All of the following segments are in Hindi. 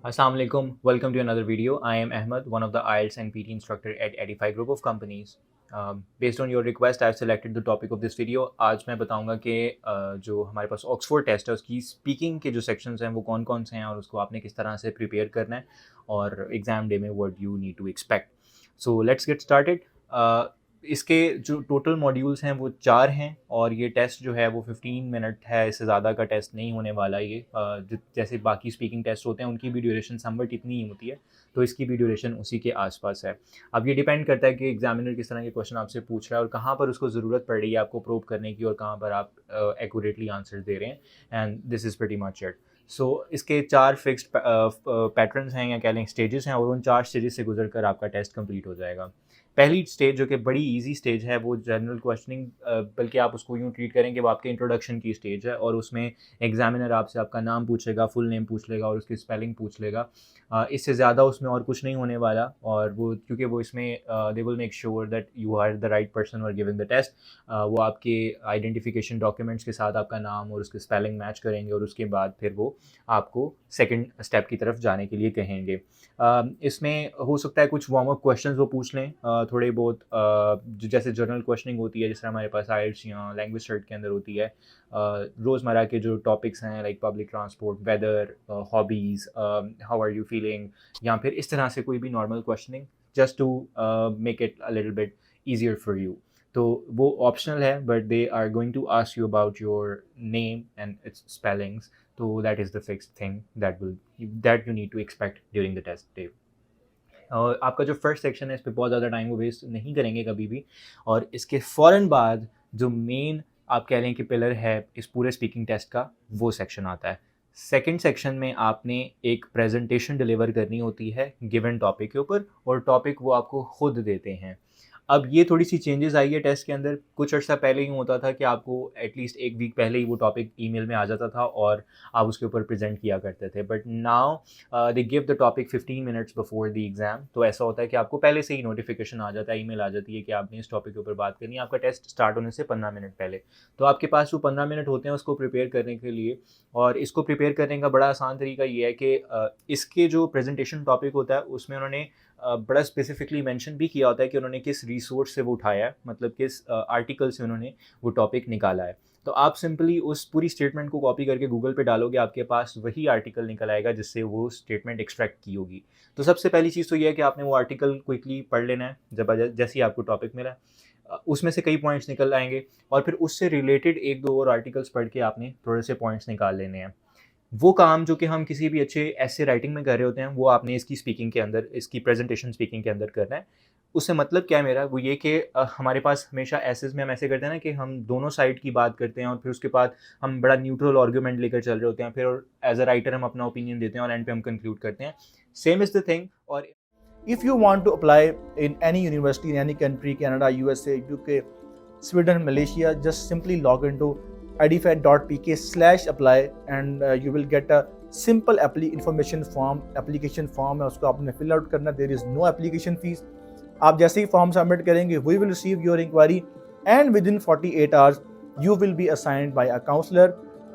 Assalamualaikum. Welcome to another video. I am Ahmed, one of the IELTS and PT instructor at Edify Group of Companies. Based on your request, I've selected the topic of this video. आज मैं बताऊंगा कि जो हमारे पास ऑक्सफोर्ड टेस्ट है उसकी स्पीकिंग के जो सेक्शंस हैं वो कौन कौन से हैं और उसको आपने किस तरह से प्रिपेयर करना है और एग्ज़ाम डे में what you need to expect. So let's get started. इसके जो टोटल मॉड्यूल्स हैं वो 4 हैं और ये टेस्ट जो है वो 15 मिनट है. इससे ज़्यादा का टेस्ट नहीं होने वाला ये. जैसे बाकी स्पीकिंग टेस्ट होते हैं उनकी भी ड्यूरेशन समवट इतनी ही होती है, तो इसकी भी ड्यूरेशन उसी के आसपास है. अब ये डिपेंड करता है कि एग्जामिनर किस तरह के क्वेश्चन आपसे पूछ रहा है और कहाँ पर उसको ज़रूरत पड़ रही है आपको प्रूव करने की और कहाँ पर आप एक्यूरेटली आंसर दे रहे हैं. And this is pretty much it. So इसके 4 फिक्स्ड पैटर्न्स हैं या कह लें स्टेजेस हैं और उन 4 स्टेजेस से गुजर कर आपका टेस्ट कंप्लीट हो जाएगा. पहली स्टेज जो कि बड़ी इजी स्टेज है वो जनरल क्वेश्चनिंग, बल्कि आप उसको यूँ ट्रीट करें कि वो आपके इंट्रोडक्शन की स्टेज है और उसमें एग्जामिनर आपसे आपका नाम पूछेगा, फुल नेम पूछ लेगा और उसकी स्पेलिंग पूछ लेगा. इससे ज़्यादा उसमें और कुछ नहीं होने वाला. और वो क्योंकि वो इसमें they will make sure that you are the right person और गिविंग द टेस्ट. वो आपके आइडेंटिफिकेशन डॉक्यूमेंट्स के साथ आपका नाम और उसकी स्पेलिंग मैच करेंगे और उसके बाद फिर वो आपको सेकंड स्टेप की तरफ जाने के लिए कहेंगे. इसमें हो सकता है कुछ वार्म अप क्वेश्चंस वो पूछ लें, थोड़े बहुत जैसे जनरल क्वेश्चनिंग होती है जिस तरह हमारे पास आइल्स या लैंग्वेज सर्ट के अंदर होती है. रोज़मर्रा के जो टॉपिक्स हैं like public transport, weather, hobbies, how are you feeling, या फिर इस तरह से कोई भी normal questioning just to make it a little bit easier for you. तो वो ऑप्शनल है but they are going to ask you about your name and its spellings. तो that is the fixed thing that you need to expect during the test day. और आपका जो फर्स्ट सेक्शन है इस पे बहुत ज़्यादा टाइम वो वेस्ट नहीं करेंगे कभी भी. और इसके फ़ौरन बाद जो मेन आप कह लें कि पिलर है इस पूरे स्पीकिंग टेस्ट का, वो सेक्शन आता है. सेकंड सेक्शन में आपने एक प्रेजेंटेशन डिलीवर करनी होती है गिवन टॉपिक के ऊपर और टॉपिक वो आपको खुद देते हैं. अब ये थोड़ी सी चेंजेस आई है टेस्ट के अंदर. कुछ अर्सा पहले यूँ होता था कि आपको एटलीस्ट एक वीक पहले ही वो टॉपिक ईमेल में आ जाता था और आप उसके ऊपर प्रेजेंट किया करते थे. But now they give the topic 15 minutes before the exam. तो ऐसा होता है कि आपको पहले से ही नोटिफिकेशन आ जाता है, ईमेल आ जाती है कि आपने इस टॉपिक के ऊपर बात करनी है आपका टेस्ट स्टार्ट होने से 15 मिनट पहले. तो आपके पास वो 15 मिनट होते हैं उसको प्रिपेयर करने के लिए. और इसको प्रिपेयर करने का बड़ा आसान तरीका ये है कि इसके जो प्रेजेंटेशन टॉपिक होता है उसमें उन्होंने बड़ा स्पेसिफिकली मेंशन भी किया होता है कि उन्होंने किस रिसोर्स से वो उठाया है, मतलब किस आर्टिकल से उन्होंने वो टॉपिक निकाला है. तो आप सिंपली उस पूरी स्टेटमेंट को कॉपी करके गूगल पे डालोगे, आपके पास वही आर्टिकल निकल आएगा जिससे वो स्टेटमेंट एक्सट्रैक्ट की होगी. तो सबसे पहली चीज़ तो ये है कि आपने वो आर्टिकल क्विकली पढ़ लेना है जब जैसे ही आपको टॉपिक मिला. उसमें से कई पॉइंट्स निकल आएंगे और फिर उससे रिलेटेड एक दो और आर्टिकल्स पढ़ के आपने थोड़े से पॉइंट्स निकाल लेने हैं. वो काम जो कि हम किसी भी अच्छे ऐसे राइटिंग में कर रहे होते हैं वो आपने इसकी स्पीकिंग के अंदर, इसकी प्रेजेंटेशन स्पीकिंग के अंदर करना है. उससे मतलब क्या है मेरा, वो ये कि हमारे पास हमेशा एसेस में हम ऐसे करते हैं ना कि हम दोनों साइड की बात करते हैं और फिर उसके बाद हम बड़ा न्यूट्रल आर्गूमेंट लेकर चल रहे होते हैं, फिर एज अ राइटर हम अपना ओपिनियन देते हैं और एंड पे हम कंक्लूड करते हैं. Same is the thing. और If you want to apply in any university in any country, Canada, USA, UK, Sweden, Malaysia, just simply log into edify.pk/apply and you will get a simple information form, application form है उसको आपने fill out करना. There is no application fees. आप जैसे ही फॉर्म सबमिट करेंगे we will receive your inquiry and within 48 hours you will be assigned by a counselor.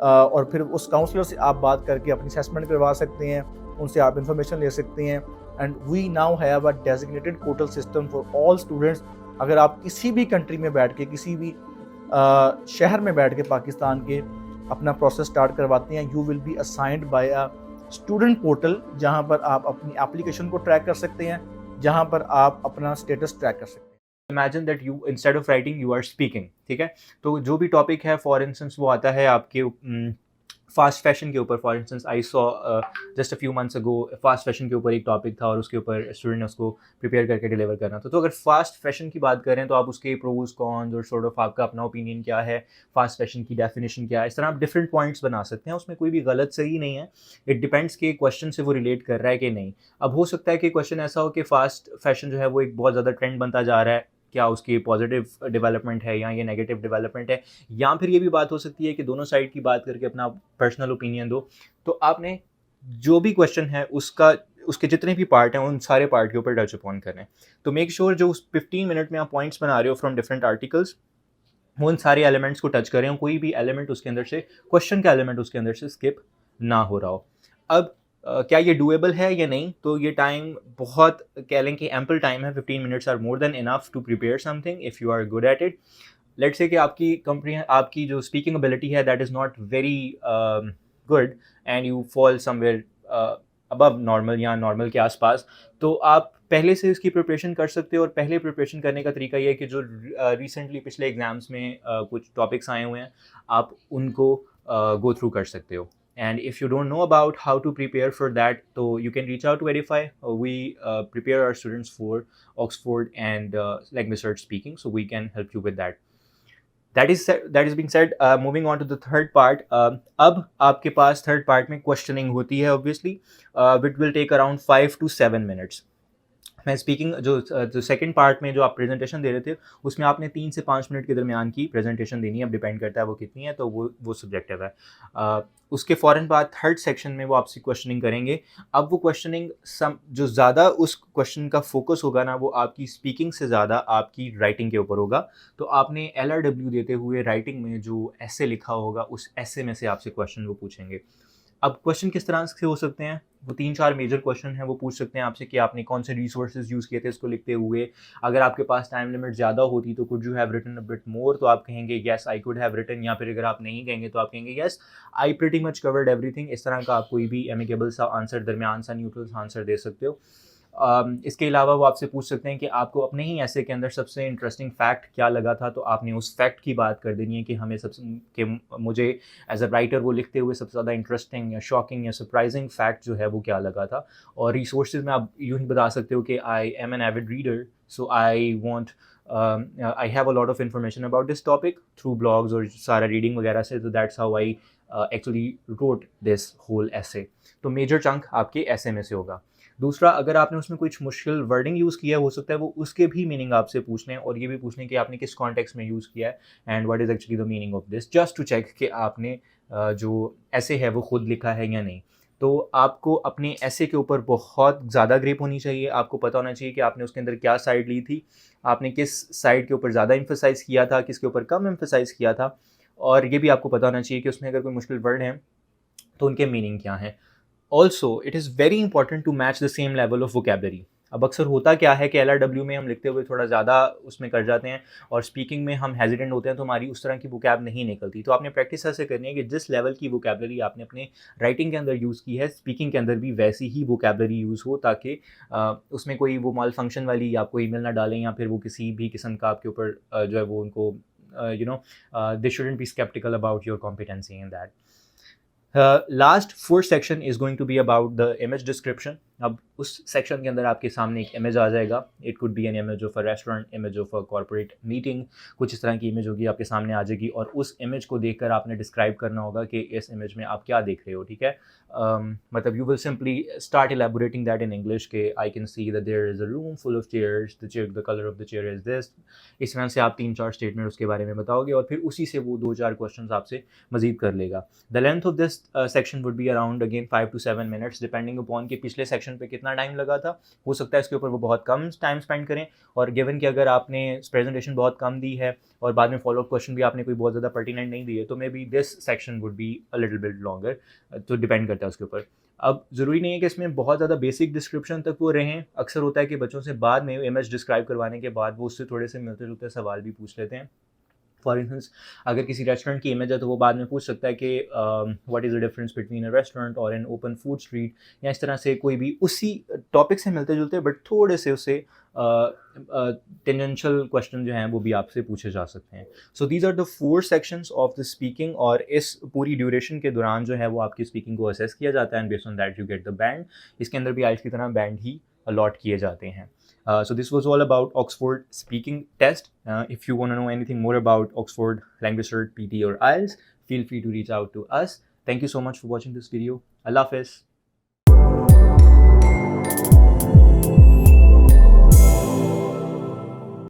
और फिर उस काउंसलर से आप बात करके अपनी असेसमेंट करवा सकते हैं, उनसे आप इंफॉर्मेशन ले सकते हैं. And we now have a designated portal system for all students. अगर आप किसी भी कंट्री में बैठ के, किसी भी शहर में बैठ के पाकिस्तान के अपना प्रोसेस स्टार्ट करवाते हैं, you will be assigned by a student portal जहां पर आप अपनी एप्लीकेशन को ट्रैक कर सकते हैं, जहां पर आप अपना स्टेटस ट्रैक कर सकते हैं. Imagine that you instead of writing you are speaking. ठीक है, तो जो भी टॉपिक है फॉर इंस्टेंस वो आता है आपके फास्ट फैशन के ऊपर. For instance I saw just a few months ago fast fashion के ऊपर एक टॉपिक था और उसके ऊपर स्टूडेंट ने उसको प्रिपेयर करके डिलीवर करना था. तो अगर फास्ट फैशन की बात करें तो आप उसके प्रोज कॉन्स और सॉर्ट ऑफ आपका अपना ओपिनियन क्या है, फास्ट फैशन की डेफिनेशन क्या है, इस तरह आप डिफरेंट पॉइंट्स बना सकते हैं. उसमें कोई भी गलत सही नहीं है. इट डिपेंड्स कि क्वेश्चन से वो रिलेट कर रहा है कि नहीं. अब हो सकता है कि क्वेश्चन ऐसा हो कि फास्ट फैशन जो है वो एक बहुत ज़्यादा ट्रेंड बनता जा रहा है, क्या उसकी पॉजिटिव डेवलपमेंट है या ये नेगेटिव डेवलपमेंट है. या फिर ये भी बात हो सकती है कि दोनों साइड की बात करके अपना पर्सनल ओपिनियन दो. तो आपने जो भी क्वेश्चन है उसका, उसके जितने भी पार्ट हैं उन सारे पार्ट के ऊपर टच अपॉन करें. तो मेक श्योर जो उस 15 मिनट में आप पॉइंट्स बना रहे हो फ्रॉम डिफरेंट आर्टिकल्स, वो उन सारे एलिमेंट्स को टच करें. कोई भी एलिमेंट उसके अंदर से, क्वेश्चन का एलिमेंट उसके अंदर से स्किप ना हो रहा हो. अब क्या ये डूएबल है या नहीं? तो ये टाइम बहुत कह लें कि एम्पल टाइम है, 15 minutes are more than enough to prepare something if you are good at it. Let's say कि आपकी कंपनी आपकी जो स्पीकिंग एबिलिटी है that is not very good and you fall somewhere above normal या नॉर्मल के आसपास, तो आप पहले से इसकी प्रिपरेशन कर सकते हो। और पहले प्रिपरेशन करने का तरीका ये है कि जो रिसेंटली पिछले एग्जाम्स में कुछ टॉपिक्स आए हुए हैं, आप उनको गो थ्रू कर सकते हो। And if you don't know about how to prepare for that, so you can reach out to Edify. We prepare our students for Oxford and language search speaking, so we can help you with that. That is being said, moving on to the third part. अब आपके पास थर्ड पार्ट में क्वेश्चनिंग होती है obviously, which will take around 5 to 7 minutes। मैं स्पीकिंग जो सेकंड पार्ट में जो आप प्रेजेंटेशन दे रहे थे, उसमें आपने 3 से 5 मिनट के दरमियान की प्रेजेंटेशन देनी है। अब डिपेंड करता है वो कितनी है, तो वो सब्जेक्टिव है। उसके फ़ौरन बाद थर्ड सेक्शन में वो आपसे क्वेश्चनिंग करेंगे। अब वो क्वेश्चनिंग जो ज़्यादा उस क्वेश्चन का फोकस होगा ना, वो आपकी स्पीकिंग से ज़्यादा आपकी राइटिंग के ऊपर होगा। तो आपने LRW देते हुए राइटिंग में जो ऐसे लिखा होगा, उस ऐसे में से आपसे क्वेश्चन वो पूछेंगे। अब क्वेश्चन किस तरह से हो सकते हैं? वो 3-4 मेजर क्वेश्चन हैं, वो पूछ सकते हैं आपसे कि आपने कौन से रिसोर्सेज यूज़ किए थे इसको लिखते हुए। अगर आपके पास टाइम लिमिट ज़्यादा होती तो could you have written a bit more, तो आप कहेंगे yes I could have written. या फिर अगर आप नहीं कहेंगे तो आप कहेंगे yes I pretty much covered everything. इस तरह का आप कोई भी एमिकेबल सा आंसर, दरमियान सा न्यूट्रल सा आंसर दे सकते हो। इसके अलावा वो आपसे पूछ सकते हैं कि आपको अपने ही ऐसे के अंदर सबसे इंटरेस्टिंग फैक्ट क्या लगा था, तो आपने उस फैक्ट की बात कर देनी है कि हमें सबसे कि मुझे एज अ राइटर वो लिखते हुए सबसे ज़्यादा इंटरेस्टिंग या शॉकिंग या सरप्राइजिंग फैक्ट जो है वो क्या लगा था। और रिसोर्सेज में आप यूँ ही बता सकते हो कि I am an avid reader, so I want I have a lot of information about this topic through blogs और सारा रीडिंग वगैरह से, तो that's how I actually wrote this whole essay. तो मेजर चंक आपके ऐसे में से होगा। दूसरा, अगर आपने उसमें कुछ मुश्किल वर्डिंग यूज़ किया है, हो सकता है वो उसके भी मीनिंग आपसे पूछ लें, और ये भी पूछ लें कि आपने किस कॉन्टेक्स्ट में यूज़ किया है and what is actually the meaning of this, just to check कि आपने जो ऐसे है वो खुद लिखा है या नहीं। तो आपको अपने ऐसे के ऊपर बहुत ज़्यादा ग्रिप होनी चाहिए। आपको पता होना चाहिए कि आपने उसके अंदर क्या साइड ली थी, आपने किस साइड के ऊपर ज़्यादा एम्फसाइज़ किया था, किसके ऊपर कम एम्फसाइज़ किया था। और ये भी आपको पता होना चाहिए कि उसमें अगर कोई मुश्किल वर्ड हैं तो उनके मीनिंग क्या हैं। Also it is very important to match the same level of vocabulary. अब अक्सर होता क्या है कि LRW में हम लिखते हुए थोड़ा ज़्यादा उसमें कर जाते हैं, और स्पीकिंग में हम हेजिडेंट होते हैं, तो हमारी उस तरह की वोकैब नहीं निकलती। तो आपने प्रैक्टिस ऐसे करनी है कि जिस लेवल की वोकेबलरी आपने अपने राइटिंग के अंदर यूज़ की है, स्पीकिंग के अंदर भी वैसी ही वोकेबलरी यूज़ हो, ताकि उसमें कोई वो माल फंक्शन वाली आपको ईमेल ना डालें, या फिर वो किसी भी किस्म का आपके ऊपर जो है वो उनको they shouldn't be sceptical about your competency in that. Last fourth section is going to be about the image description. अब उस सेक्शन के अंदर आपके सामने एक इमेज आ जाएगा। It could be an image of a restaurant, image of a corporate meeting, कुछ इस तरह की इमेज होगी आपके सामने आ जाएगी, और उस इमेज को देखकर आपने डिस्क्राइब करना होगा कि इस इमेज में आप क्या देख रहे हो। ठीक है, मतलब you will simply start elaborating that in English के I can see that there is a room full of chairs, the colour of the chair is this. इस तरह से आप 3-4 स्टेटमेंट उसके बारे में बताओगे, और फिर उसी से वो 2-4 क्वेश्चन आपसे मजीद कर लेगा। The length of this section would be around again 5 to 7 minutes, depending upon कि पिछले सेक्शन पे कितना टाइम लगा था। हो सकता है इसके ऊपर वो बहुत कम टाइम स्पेंड करें, और गिवन कि अगर आपने प्रेजेंटेशन बहुत कम दी है और बाद में फॉलोअप क्वेश्चन भी आपने कोई बहुत ज़्यादा पर्टिनेंट नहीं दी है, तो may be this section would be a little bit longer. तो डिपेंड करता है उसके ऊपर। अब ज़रूरी नहीं है कि इसमें बहुत ज़्यादा बेसिक डिस्क्रिप्शन तक वो रहें। अक्सर होता है कि बच्चों से बाद में इमेज डिस्क्राइब करवाने के बाद वो उससे थोड़े से मिलते जुलते सवाल भी पूछ लेते हैं। फॉर इंस्टेंस, अगर किसी रेस्टोरेंट की इमेज है तो वो बाद में पूछ सकता है कि what is the difference between a restaurant और एन ओपन फूड स्ट्रीट, या इस तरह से कोई भी उसी टॉपिक से मिलते जुलते बट थोड़े से उससे टेंजेंशियल क्वेश्चन जो हैं वो भी आपसे पूछे जा सकते हैं। So these are the 4 sections of the speaking, और इस पूरी ड्यूरेशन के दौरान जो है वो आपकी स्पीकिंग को असेस किया जाता है, and based on that you get the band. इसके अंदर भी आइल्स की तरह बैंड ही अलॉट किए जाते हैं। So this was all about Oxford speaking test. If you want to know anything more about Oxford Language Cert, PT or IELTS, feel free to reach out to us. Thank you so much for watching this video. Allah Hafiz.